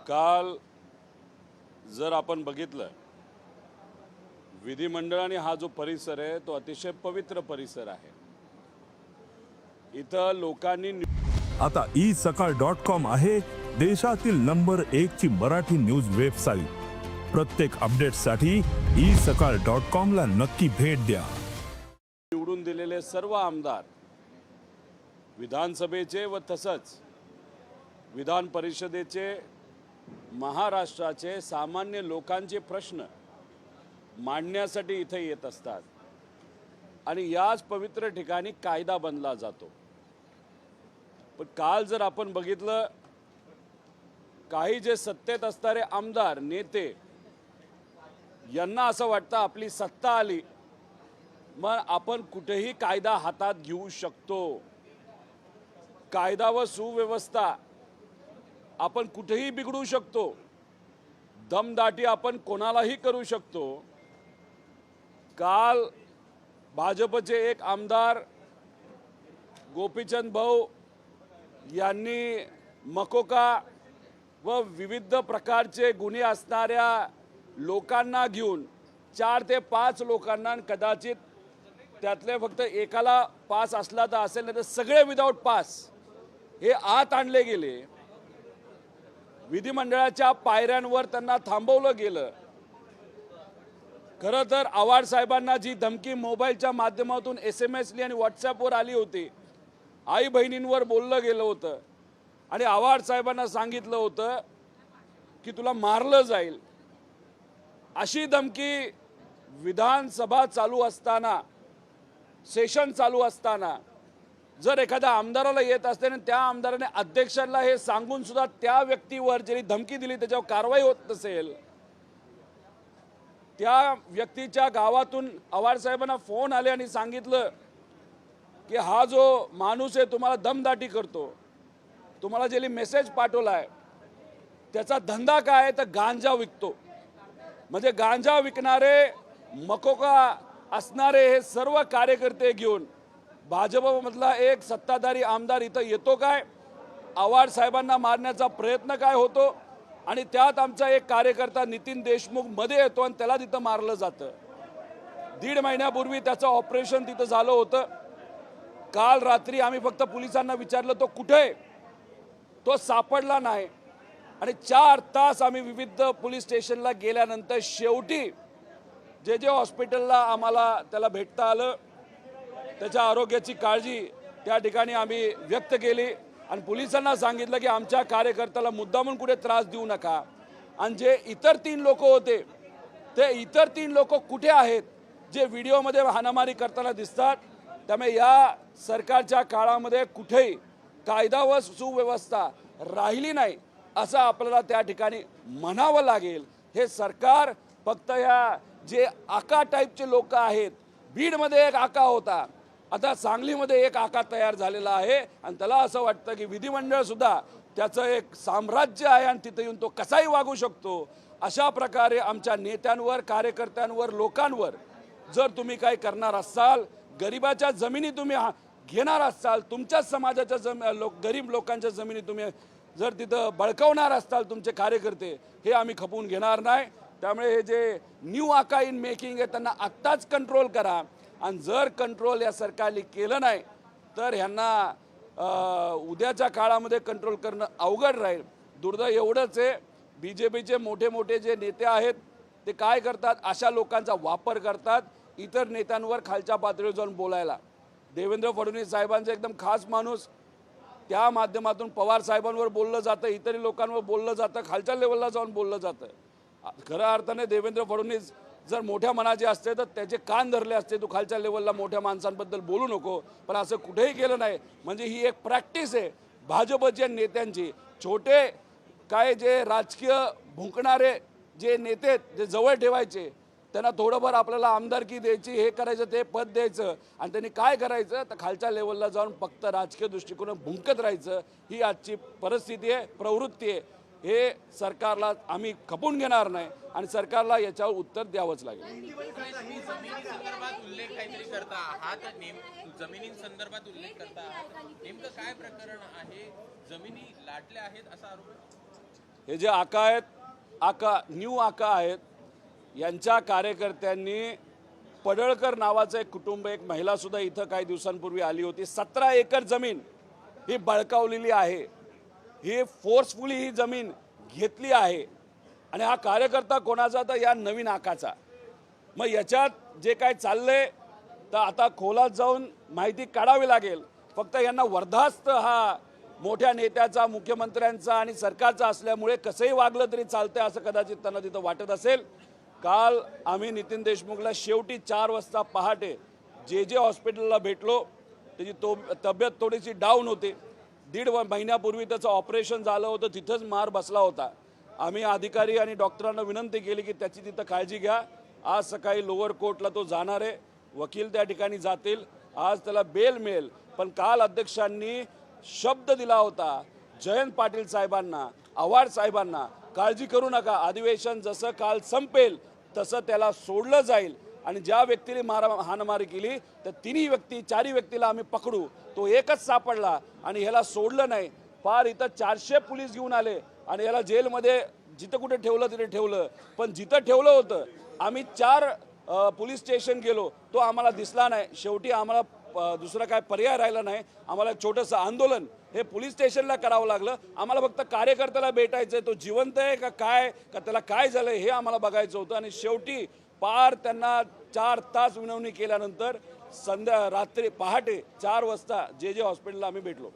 काल जर आपण बघितलं विधिमंडळाने हा जो परिसर आहे तो अतिशय पवित्र परिसर आहे। इथं लोकांनी आता isakal.com आहे देशातील नंबर 1 ची मराठी न्यूज वेबसाईट। प्रत्येक अपडेटसाठी isakal.com ला नक्की भेट द्या। निवडून दिलेले सर्व आमदार विधानसभेचे व तसंच विधान परिषदेचे महाराष्ट्राचे सामान्य लोकांचे प्रश्न मांडण्यासाठी इथे येत असतात आणि याच पवित्र ठिकाणी कायदा बनला जातो। पण काल जर आपण बघितलं काही जे सत्तेत असणारे आमदार नेते यांना असं वाटतं आपली सत्ता आली मग आपण कुठेही कायदा हातात घेऊ शकतो, कायदा व सुव्यवस्था आपण कुठेही बिघडू शकतो, दमदाटी आपण कोणालाही करू शकतो। काल भाजपचे एक आमदार गोपीचंद भाऊ यांनी मकोका व विविध प्रकारचे गुन्हे असणाऱ्या लोकांना घेऊन 4 ते 5 लोकांना, कदाचित त्यातले फक्त एकाला पास असला तर असेल नाही तर सगळे विदाउट पास हे आत आणले गेले। विधिमंडळाच्या पायऱ्यांवर त्यांना थांबवलं गेलं। खरं तर आव्हाड साहेबांना जी धमकी मोबाईलच्या माध्यमातून SMS आणि व्हॉट्सॲपवर आली होती, आई बहिणींवर बोललं गेलं होतं आणि आव्हाड साहेबांना सांगितलं होतं की तुला मारलं जाईल, अशी धमकी विधानसभा चालू असताना, सेशन चालू असताना जर एखाद्या आमदाराला येत असते आणि त्या आमदाराने अध्यक्षांना हे सांगून सुद्धा त्या व्यक्तीवर ज्यांनी धमकी दिली त्याच्यावर कारवाई होत नसेल, त्या व्यक्तीच्या गावातून आव्हाड साहेबांना फोन आले आणि सांगितलं की हा जो माणूस आहे तुम्हाला दमदाटी करतो, तुम्हाला ज्याने मेसेज पाठवलाय त्याचा धंदा काय आहे तर गांजा विकतो, म्हणजे गांजा विकणारे मकोका असणारे हे सर्व कार्यकर्ते घेऊन भाजपमधला एक सत्ताधारी आमदार इथं येतो काय, आव्हाड साहेबांना मारण्याचा प्रयत्न काय होतो आणि त्यात आमचा एक कार्यकर्ता नितीन देशमुख मध्ये येतो आणि त्याला तिथं मारलं जातं। 1.5 महिन्यापूर्वी त्याचं ऑपरेशन तिथं झालं होतं। काल रात्री आम्ही फक्त पोलिसांना विचारलं तो कुठे, तो सापडला नाही आणि 4 तास आम्ही विविध पोलीस स्टेशनला गेल्यानंतर शेवटी जे हॉस्पिटलला आम्हाला त्याला भेटता आलं, त्याच्या आरोग्याची काळजी त्या ठिकाणी आम्ही व्यक्त केली आणि पोलिसांना सांगितलं की आमच्या कार्यकर्त्याला मुद्दामून कुठे त्रास देऊ नका आणि जे इतर 3 लोक होते ते इतर 3 लोक कुठे आहेत जे व्हिडिओमध्ये हाणामारी करताना दिसतात। त्यामुळे या सरकारच्या काळामध्ये कुठेही कायदा व सुव्यवस्था राहिली नाही असं आपल्याला त्या ठिकाणी म्हणावं लागेल। हे सरकार फक्त या जे आका टाईपचे लोक आहेत, बीडमध्ये एक आका होता, आता सांगलीमध्ये एक आका तयार झालेला आहे आणि त्याला असं वाटतं की विधिमंडळ सुद्धा त्याचं एक साम्राज्य आहे आणि तिथे येऊन तो कसाही वागू शकतो। अशा प्रकारे आमच्या नेत्यांवर, कार्यकर्त्यांवर, लोकांवर जर तुम्ही काही करणार असाल, गरिबाच्या जमिनी तुम्ही घेणार असाल, तुमच्याच समाजाच्या गरीब लोकांच्या जमिनी तुम्ही जर तिथं बळकवणार असाल तुमचे कार्यकर्ते, हे आम्ही खपवून घेणार नाही। त्यामुळे हे जे न्यू आका इन मेकिंग आहे त्यांना आत्ताच कंट्रोल करा आणि जर कंट्रोल या सरकारने केलं नाही तर ह्यांना उद्याच्या काळामध्ये कंट्रोल करणं अवघड राहील। दुर्दैव एवढंच आहे, BJPचे मोठे जे नेते आहेत ते काय करतात, अशा लोकांचा वापर करतात इतर नेत्यांवर खालच्या पातळीवर जाऊन बोलायला। देवेंद्र फडणवीस साहेबांचा एकदम खास माणूस, त्या माध्यमातून पवार साहेबांवर बोललं जातं, इतर लोकांवर बोललं जातं, खालच्या लेवलला जाऊन बोललं जातं। खऱ्या अर्थाने देवेंद्र फडणवीस जर मोठ्या मनाचे असते तर त्याचे कान धरले असते, तू खालच्या लेवलला मोठ्या माणसांबद्दल बोलू नको, पण असं कुठेही केलं नाही। म्हणजे ही एक प्रॅक्टिस आहे भाजपच्या नेत्यांची। छोटे काय जे राजकीय भुंकणारे जे नेते जे जवळ ठेवायचे त्यांना थोडंफार आपल्याला आमदारकी द्यायची, हे करायचं, ते पद द्यायचं आणि त्यांनी काय करायचं तर खालच्या लेवलला जाऊन फक्त राजकीय दृष्टिकोन भुंकत राहायचं। ही आजची परिस्थिती आहे, प्रवृत्ती आहे। हे सरकारला आम्ही खपून घेणार नाही आणि सरकारला याच्यावर उत्तर द्यावंच लागेल। जमिनींसंदर्भात उल्लेख करता नेमकं काय प्रकरण आहे, जमिनी लाटल्या आहेत असा आरोप? हे जे आका आहेत, न्यू आका आहेत, यांच्या कार्यकर्त्यांनी पडळकर नावाचं एक कुटुंब, एक महिलासुद्धा इथं काही दिवसांपूर्वी आली होती. 17 एकर जमीन ही बळकावलेली आहे. ही फोर्सफुली ही जमीन घेतली आहे. आणि हा कार्यकर्ता कोणाचा? तर या नवीन आकाचा. मग याच्यात जे काय चाललंय तर आता खोलात जाऊन माहिती काढावी लागेल. फक्त यांना वरदास्त हा मोठ्या नेत्याचा, मुख्यमंत्र्यांचा आणि सरकारचा असल्यामुळे कसंही वागलं तरी चालतंय असं कदाचित त्यांना तिथं वाटत असेल. काल आम्ही नितीन देशमुखला शेवटी 4 वाजता पहाटे जे हॉस्पिटलला भेटलो. त्याची तब्येत थोडीशी डाऊन होती. 1.5 महिन्यापूर्वी त्याचं ऑपरेशन झालं होतं, तिथंच मार बसला होता. आम्ही अधिकारी आणि डॉक्टरांना विनंती केली की त्याची तिथं काळजी घ्या. आज सकाळी लोअर कोर्टला तो जाणार आहे, वकील त्या ठिकाणी जातील, आज त्याला बेल मिळेल. पण काल अध्यक्षांनी शब्द दिला होता जयंत पाटील साहेबांना, आव्हाड साहेबांना, काळजी करू नका, अधिवेशन जसं काल संपेल तसं त्याला सोडलं जाईल. आणि ज्या व्यक्तीने हाणामारी केली तर 4 व्यक्तीला आम्ही पकडू. तो एकच सापडला आणि ह्याला सोडलं नाही. फार इथं 400 पोलीस घेऊन आले आणि याला जेलमध्ये जिथं कुठे ठेवलं तिथे ठेवलं. पण जिथं ठेवलं होतं आम्ही 4 पोलीस स्टेशन गेलो, तो आम्हाला दिसला नाही. शेवटी आम्हाला दुसरा काय पर्याय राहिला नाही. आम्हाला छोटंसं आंदोलन हे पोलीस स्टेशनला करावं लागलं. आम्हाला फक्त कार्यकर्त्याला भेटायचं आहे, तो जिवंत आहे का काय, का त्याला काय झालं हे आम्हाला बघायचं होतं. आणि शेवटी पार त्यांना 4 तास विनवणी केल्यानंतर रात्री पहाटे 4 वाजता जे हॉस्पिटलला आम्ही भेटलो.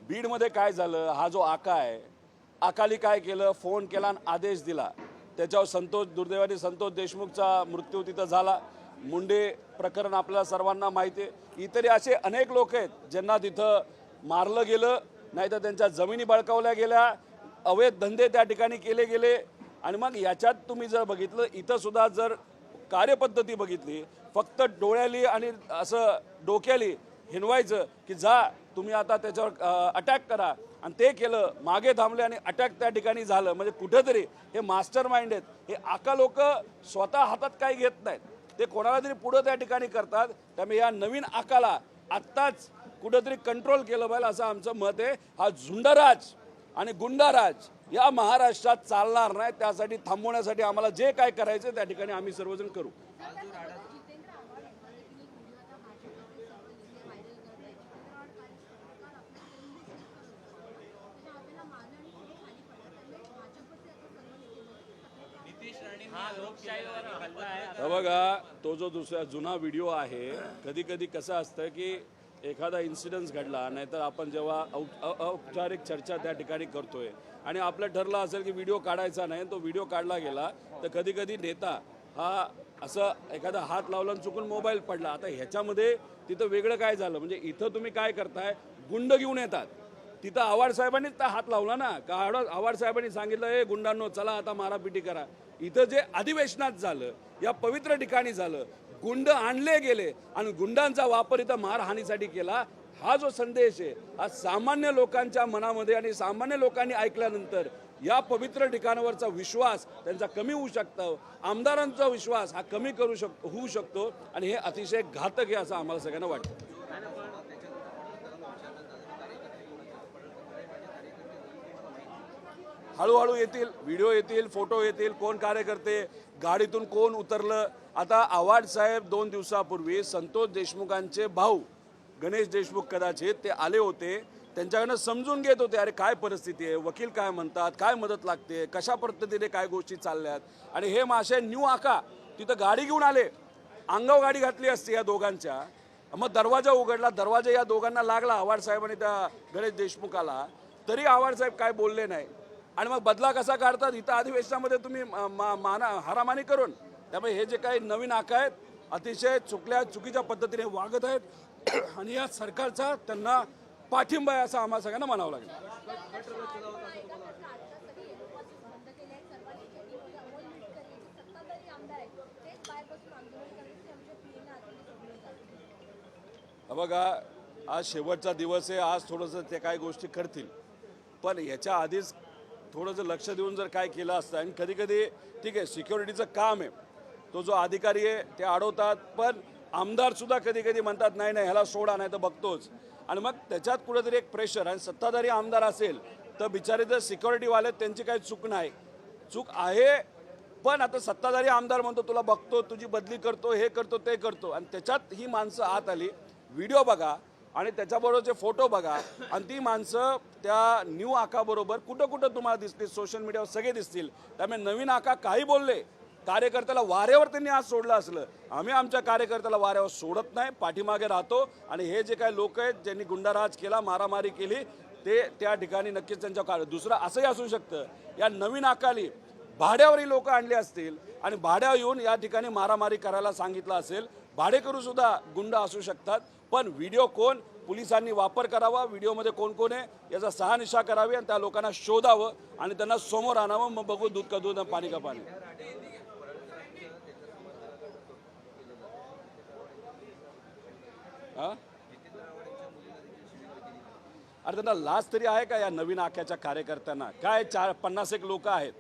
बीडमध्ये काय झालं? हा जो आका आहे, आकाली काय केलं? फोन केला आणि आदेश दिला. त्याच्यावर दुर्दैवाने संतोष देशमुखचा मृत्यू तिथं झाला. मुंडे प्रकरण आपल्याला सर्वांना माहिती आहे. इतरही असे अनेक लोक आहेत ज्यांना तिथं मारलं गेलं, नाहीतर त्यांच्या जमिनी बळकावल्या गेल्या, अवैध धंदे त्या ठिकाणी केले गेले. आणि मग याच्यात तुम्ही जर बघितलं, इथं सुद्धा जर कार्यपद्धती बघितली, फक्त डोळ्याली आणि असं डोक्याली हिनवायचं की जा तुम्ही आता त्याच्यावर अटॅक करा, आणि ते केलं. मागे थांबले आणि अटॅक त्या ठिकाणी झालं. म्हणजे कुठेतरी हे मास्टर माइंड आहेत. हे आका लोक स्वतः हातात काही घेत नाहीत, ते कोणाला तरी पुढं त्या ठिकाणी करतात. त्यामुळे या नवीन आकाला आत्ताच कुठंतरी कंट्रोल केलं पाहिजे असं आमचं मत आहे. हा झुंडराज आणि गुंडाराज या महाराष्ट्रात चालणार नाही. त्यासाठी थांबवण्यासाठी आम्हाला जे काय करायचं त्या ठिकाणी आम्ही सर्वजण करू. बघा, तो जो दुसरा जुना व्हिडिओ आहे, कधी कधी कसं असतं की एखादा इन्सिडन्स घडला, नाहीतर आपण जेव्हा औपचारिक चर्चा त्या ठिकाणी करतोय आणि आपलं ठरलं असेल की व्हिडिओ काढायचा नाही, तो व्हिडिओ काढला गेला तर कधी कधी नेता हा असं एखादा हात लावला आणि चुकून मोबाईल पडला. आता ह्याच्यामध्ये तिथं वेगळं काय झालं? म्हणजे इथं तुम्ही काय करताय, गुंड घेऊन येतात. तिथं आव्हाड साहेबांनीच त्या हात लावला ना, का आव्हाड साहेबांनी सांगितलं हे गुंडांनो चला आता मारापिटी करा. इथं जे अधिवेशनात झालं, या पवित्र ठिकाणी झालं, गुंड आणले गेले आणि गुंडांचा वापर इथं मारहाणीसाठी केला. हा जो संदेश आहे हा सामान्य लोकांच्या मनामध्ये आणि सामान्य लोकांनी ऐकल्यानंतर या पवित्र ठिकाणावरचा विश्वास त्यांचा कमी होऊ शकतो. आमदारांचा विश्वास हा कमी होऊ शकतो आणि हे अतिशय घातक आहे असं आम्हाला सगळ्यांना वाटतं. हळूहळू येतील, व्हिडिओ येतील, फोटो येतील, कोण कार्यकर्ते, गाडीतून कोण उतरलं. आता आव्हाड साहेब 2 दिवसापूर्वी संतोष देशमुखांचे भाऊ गणेश देशमुख कदाचित ते आले होते, त्यांच्याकडनं समजून घेत होते अरे काय परिस्थिती आहे, वकील काय म्हणतात, काय मदत लागते, कशा पद्धतीने काय गोष्टी चालल्यात. आणि हे मासे न्यू आका तिथं गाडी घेऊन आले, अंगावर गाडी घातली असते या दोघांच्या. मग दरवाजा उघडला, दरवाजा या दोघांना लागला आव्हाड साहेबांनी त्या गणेश देशमुखाला, तरी आव्हाड साहेब काय बोलले नाही. आणि मग बदला कसा काढतात इथं अधिवेशनामध्ये तुम्ही हारामानी करून. त्यामुळे हे जे काही नवीन आका आहेत अतिशय चुकीच्या पद्धतीने वागत आहेत आणि या सरकारचा त्यांना पाठिंबा आहे असं आम्हाला सगळ्यांना म्हणावं लागेल. बघा, आज शेवटचा दिवस आहे, आज थोडंसं ते काही गोष्टी करतील, पण याच्या आधीच थोडंसं लक्ष देऊन जर काय केलं असतं, आणि कधी कधी ठीक आहे सिक्युरिटीचं काम आहे, तो जो अधिकारी आहे ते अडवतात, पण आमदार सुद्धा कधी कधी म्हणतात नाही नाही ह्याला सोडा नाही तर बघतोच, आणि मग त्याच्यात कुठेतरी एक प्रेशर, आणि सत्ताधारी आमदार असेल तर बिचारे जर सिक्युरिटीवाले त्यांची काही चूक नाही, चूक आहे, पण आता सत्ताधारी आमदार म्हणतो तुला बघतो, तुझी बदली करतो, हे करतो ते करतो, आणि त्याच्यात ही माणसं आत आली. व्हिडिओ बघा आणि त्याच्याबरोबरचे फोटो बघा, आणि ती माणसं त्या न्यू आकाबरोबर कुठं कुठं तुम्हाला दिसतील, सोशल मीडियावर सगळे दिसतील. त्यामुळे नवीन आका काही बोलले, कार्यकर्त्याला वाऱ्यावर त्यांनी आज सोडलं असलं, आम्ही आमच्या कार्यकर्त्याला वाऱ्यावर सोडत नाही, पाठीमागे राहतो, आणि हे जे काही लोक आहेत ज्यांनी गुंडाराज केला, मारामारी केली, ते त्या ठिकाणी नक्कीच त्यांच्या काळ. दुसरं असंही असू शकतं, या नवीन आकाली भाड्यावरही लोक आणले असतील आणि भाड्यावर येऊन या ठिकाणी मारामारी करायला सांगितलं असेल. भाडेकरू सुद्धा गुंड असू शकतात, पण व्हिडिओ कोण, पोलिसांनी वापर करावा, व्हिडिओमध्ये कोण कोण आहे याचा शहानिशा करावी, आणि त्या लोकांना शोधावं आणि त्यांना समोर आणावं, मग बघू दूध का दूध आणि पाणी का पाणी. अरे त्यांना लाज तरी आहे का या नवीन आख्याच्या कार्यकर्त्यांना? काय 50 लोक आहेत,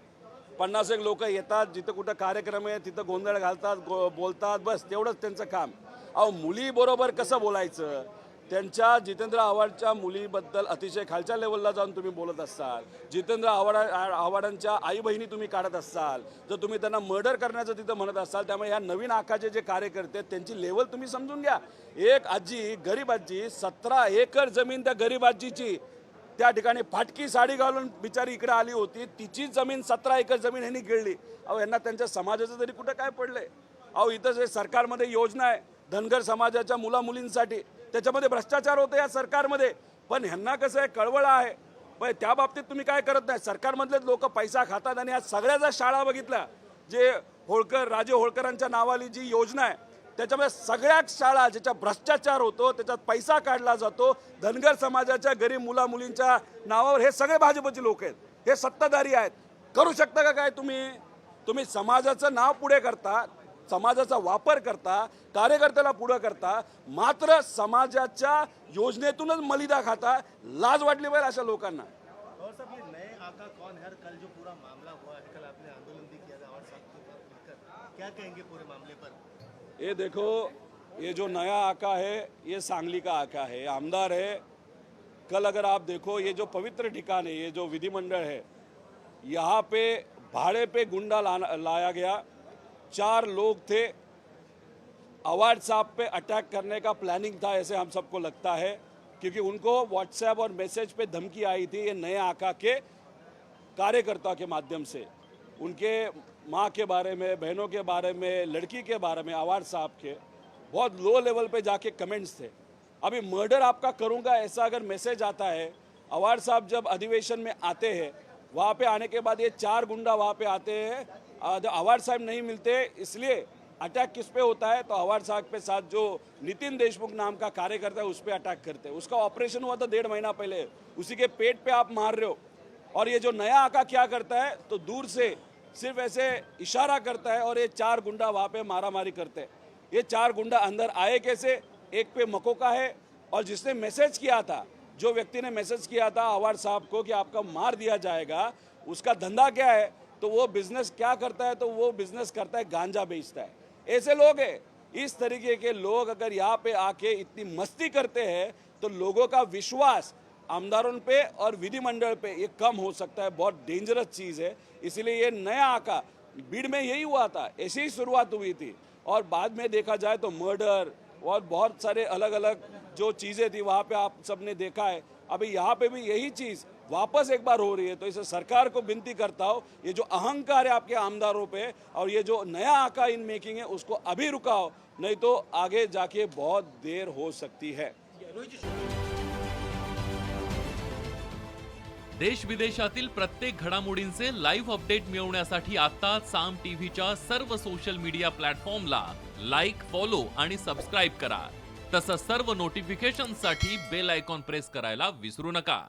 50 लोक येतात, जिथं कुठं कार्यक्रम आहे तिथं गोंधळ घालतात, बोलतात, बस तेवढंच त्यांचं काम. अहो मुलीबरोबर कसं बोलायचं? त्यांच्या जितेंद्र आव्हाडच्या मुलीबद्दल अतिशय खालच्या लेवलला जाऊन तुम्ही बोलत असाल, जितेंद्र आव्हाडांच्या आई बहिणी तुम्ही काढत असाल, तर तुम्ही त्यांना मर्डर करण्याचं तिथं म्हणत असाल. त्यामुळे ह्या नवीन आखाचे जे कार्यकर्ते आहेत त्यांची लेवल तुम्ही समजून घ्या. एक आजी, गरीब आजी, 17 एकर जमीन त्या गरीब आजीची त्या ठिकाणी फाटकी साडी घालून बिचारी इकडे आली होती, तिची जमीन 17 एकर जमीन ह्यांनी गिळली. अहो यांना त्यांच्या समाजाचं तरी कुठं काय पडलंय? अहो इथं जे सरकारमध्ये योजना आहे धनगर समाजाच्या मुला मुलींसाठी, त्याच्यामध्ये भ्रष्टाचार होतो या सरकारमध्ये, पण ह्यांना कसं आहे कळवळा आहे, पण त्या बाबतीत तुम्ही काय करत नाही. सरकारमधलेच लोक पैसा खातात, आणि आज सगळ्या शाळा बघितल्या, जे होळकर राजे होळकरांच्या नावाली जी योजना आहे त्याच्यामध्ये सगळ्या शाळा ज्याच्या भ्रष्टाचार होतो, त्याच्यात पैसा काढला जातो, धनगर समाजाच्या गरीब मुला मुलींच्या नावावर, हे सगळे भाजपचे लोक आहेत, हे सत्ताधारी आहेत. करू शकता का काय तुम्ही समाजाचं नाव पुढे करता, समाजाचा वापर करता, कार्यकर्त्याला पुढे करता, मात्र समाजाच्या योजनेतूनच मलिदा खाता. लाज वाटली पाहिजे अशा लोकांना. और सब ये नए आका कौन है, कल जो पूरा मामला हुआ है, कल आपने आंदोलन भी किया था और साथ मिलकर, क्या कहेंगे पूरे मामले पर? ये देखो, ये जो नया आका है ये सांगली का आका है, आमदार है. कल अगर आप देखो ये जो पवित्र ठिकान है, ये जो विधिमंडल है, यहाँ पे भाड़े पे गुंडा लाया गया. 4 लोग थे, अवार्ड साहब पे अटैक करने का प्लानिंग था ऐसे हम सबको लगता है, क्योंकि उनको व्हाट्सएप और मैसेज पे धमकी आई थी ये नए आका के कार्यकर्ता के माध्यम से, उनके माँ के बारे में, बहनों के बारे में, लड़की के बारे में, अवार्ड साहब के बहुत लो लेवल पे जाके कमेंट्स थे. अभी मर्डर आपका करूँगा ऐसा अगर मैसेज आता है, अवार्ड साहब जब अधिवेशन में आते हैं, वहाँ पे आने के बाद ये 4 गुंडा वहाँ पे आते हैं, अवार्ड साहब नहीं मिलते, इसलिए अटैक किस पे होता है तो अवार्ड साहब के साथ जो नितिन देशमुख नाम का कार्यकर्ता है उस पर अटैक करते हैं. उसका ऑपरेशन हुआ था 1.5 महीना पहले, उसी के पेट पे आप मार रहे हो. और ये जो नया आका क्या करता है तो दूर से सिर्फ ऐसे इशारा करता है, और ये 4 गुंडा वहाँ पे मारामारी करते हैं. ये 4 गुंडा अंदर आए कैसे? एक पे मकोका है, और जिसने मैसेज किया था, जो व्यक्ति ने मैसेज किया था अवार्ड साहब को कि आपका मार दिया जाएगा, उसका धंधा क्या है तो वो बिजनेस क्या करता है, तो वो बिजनेस करता है गांजा बेचता है. ऐसे लोग हैं. इस तरीके के लोग अगर यहाँ पे आके इतनी मस्ती करते हैं तो लोगों का विश्वास आमदारों पे और विधिमंडल पे ये कम हो सकता है. बहुत डेंजरस चीज़ है. इसीलिए ये नया आका भीड़ में यही हुआ था, ऐसी ही शुरुआत हुई थी, और बाद में देखा जाए तो मर्डर और बहुत सारे अलग अलग जो चीज़ें थी वहाँ पे आप सबने देखा है. अभी यहाँ पे भी यही चीज़ वापस एक बार हो रही है. तो इसे सरकार को विनती करता हूँ, ये जो अहंकार है आपके आमदारों पे और ये जो नया आका इन मेकिंग है उसको अभी रुकाओ, नहीं तो आगे जाके बहुत देर हो सकती है. देश विदेशातील प्रत्येक घडामोडींचे लाईव्ह अपडेट मिळवण्यासाठी आता साम टीव्हीच्या सर्व सोशल मीडिया प्लॅटफॉर्मला लाईक, फॉलो आणि सबस्क्राईब करा. तसंच सर्व नोटिफिकेशनसाठी बेल आयकॉन प्रेस करायला विसरू नका.